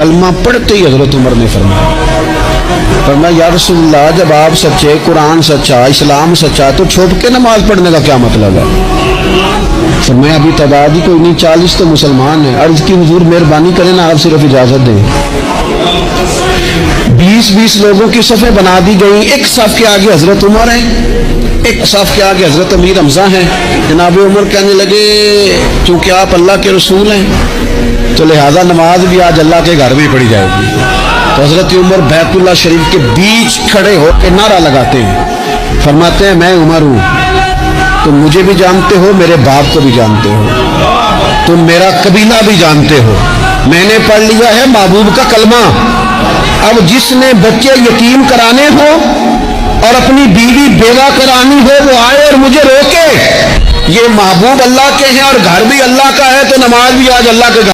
کلمہ پڑھتے ہی حضرت عمر نے فرمایا یا رسول اللہ جب آپ سچے، قرآن سچا، اسلام سچا، تو چھپ کے نماز پڑھنے کا کیا مطلب ہے؟ فرمایا ابھی تعداد ہی کوئی نہیں، 40 تو مسلمان ہیں۔ عرض کی حضور مہربانی کریں نا، آپ صرف اجازت دیں۔ 20 لوگوں کی صفیں بنا دی گئی، ایک صف کے آگے حضرت عمر ہیں، ایک صف کے آگے حضرت امیر حمزہ ہیں۔ جناب عمر کہنے لگے چونکہ آپ اللہ کے رسول ہیں تو لہذا نماز بھی آج اللہ کے گھر میں پڑھی جائے گی۔ تو حضرت عمر بیت اللہ شریف کے بیچ کھڑے ہو کے نعرہ لگاتے ہیں، فرماتے ہیں میں عمر ہوں، تم مجھے بھی جانتے ہو، میرے باپ کو بھی جانتے ہو، تم میرا قبیلہ بھی جانتے ہو، میں نے پڑھ لیا ہے محبوب کا کلمہ۔ اب جس نے بچے یتیم کرانے ہو اور اپنی بیوی بیوہ کرانی ہو وہ آئے اور مجھے روکے۔ یہ محبوب اللہ کے ہیں اور گھر بھی اللہ کا ہے، تو نماز بھی آج اللہ کے گھر